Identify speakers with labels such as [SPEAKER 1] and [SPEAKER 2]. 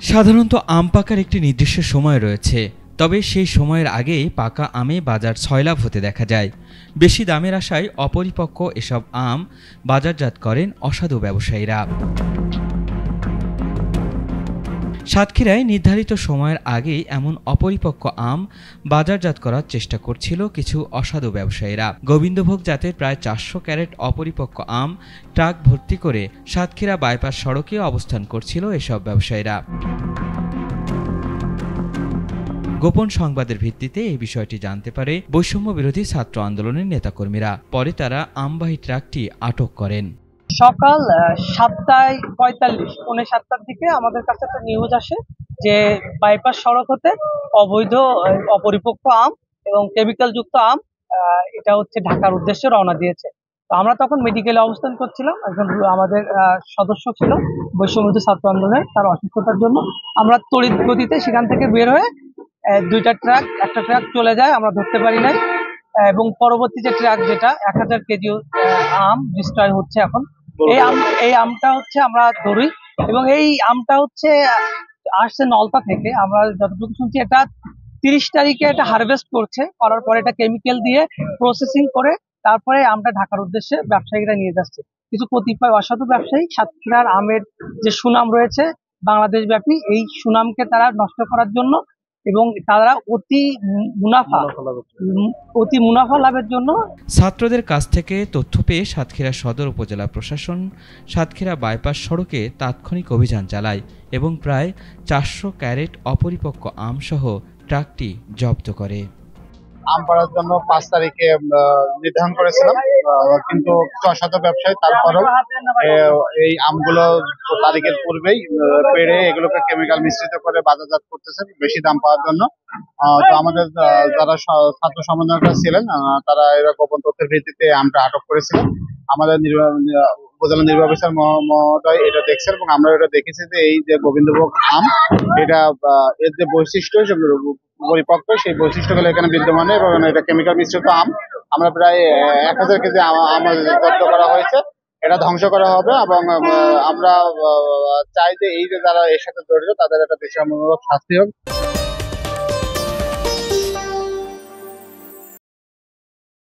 [SPEAKER 1] সাধারণত আম পাকার একটি নির্দিষ্ট সময় রয়েছে, তবে সেই সময়ের আগেই পাকা আমে বাজার ছয়লাভ হতে দেখা যায়। বেশি দামের আশায় অপরিপক্ক এসব আম বাজারজাত করেন অসাধু ব্যবসায়ীরা। সাতক্ষীরায় নির্ধারিত সময়ের আগেই এমন অপরিপক্ক আম বাজারজাত করার চেষ্টা করছিল কিছু অসাধু ব্যবসায়ীরা। গোবিন্দভোগ জাতের প্রায় 400 ক্যারেট অপরিপক্ক আম ট্রাক ভর্তি করে সাতক্ষীরা বাইপাস সড়কে অবস্থান করছিল এসব ব্যবসায়ীরা। গোপন সংবাদের ভিত্তিতে এই বিষয়টি জানতে পারে বৈষম্য বিরোধী ছাত্র আন্দোলনের নেতাকর্মীরা। পরে তারা আমবাহী ট্রাকটি আটক করেন।
[SPEAKER 2] সকাল 7:45 পৌনে 7টার দিকে আমাদের কাছে একটা নিউজ আসে যে বাইপাস সড়ক হতে অবৈধ অপরিপক্ক আম এবং কেমিক্যাল যুক্ত আম এটা হচ্ছে ঢাকার উদ্দেশ্যে রওনা দিয়েছে। তো আমরা তখন মেডিকেলে অবস্থান করছিলাম। একজন আমাদের সদস্য ছিল বৈষম্য ছাত্র আন্দোলনের, তার অসুস্থতার জন্য আমরা তড়িৎ গতিতে সেখান থেকে বের হয়ে একটা ট্রাক চলে যায়, আমরা ধরতে পারি নাই। এবং পরবর্তী যে ট্রাক যেটা 1000 কেজি আম ডিস্ট্রয় হচ্ছে এখন, এই আমটা হচ্ছে আমরা ধরি এবং এই আমটা হচ্ছে আসছে নলতা থেকে। আমরা যতটুকু শুনছি এটা 30 তারিখে এটা হারভেস্ট করার পরে এটা কেমিক্যাল দিয়ে প্রসেসিং করে তারপরে আমটা ঢাকার উদ্দেশ্যে ব্যবসায়ীরা নিয়ে যাচ্ছে। কিছু কতিপয় অসাধু ব্যবসায়ী সাতক্ষীরার আমের যে সুনাম রয়েছে বাংলাদেশ ব্যাপী, এই সুনামকে তারা নষ্ট করার জন্য এবং তারা অতি মুনাফা লাভের জন্য
[SPEAKER 1] ছাত্রদের কাছ থেকে তথ্য পেয়ে সাতক্ষীরা সদর উপজেলা প্রশাসন সাতক্ষীরা বাইপাস সড়কে তাৎক্ষণিক অভিযান চালায় এবং প্রায় 400 ক্যারেট অপরিপক্ক আমসহ ট্রাকটি জব্দ করে।
[SPEAKER 3] আম পাড়ার জন্য 5 তারিখে নির্ধারণ করেছিলাম, কিন্তু কিছু অসাধু ব্যবসায়ী তারপরেও এই আমগুলো তারিখের পূর্বেই পেড়ে এগুলোকে কেমিক্যাল মিশ্রিত করে বাজারজাত করতেছে বেশি দাম পাওয়ার জন্য। তো আমাদের যারা ছাত্র সমন্বয়করা ছিলেন তারা এরা গোপন তথ্যের ভিত্তিতে আমটা আটক করেছিলেন। আমাদের উপজেলা নির্বাহী অফিসার মহোদয় এটা দেখছেন এবং আমরা এটা দেখেছি যে এই যে গোবিন্দভোগ আম, এটা এর যে বৈশিষ্ট্য পরিপক্ক সেই বৈশিষ্ট্যগুলো এখানে বিদ্যমান এবং এটা কেমিক্যাল মিশ্রিত আম। আমরা প্রায় 1000 কেজি আম জব্দ করা হয়েছে, এটা ধ্বংস করা হবে এবং আমরা চাই যে এই যে যারা এর সাথে জড়িত তাদের একটা দৃষ্টান্তমূলক শাস্তি হোক।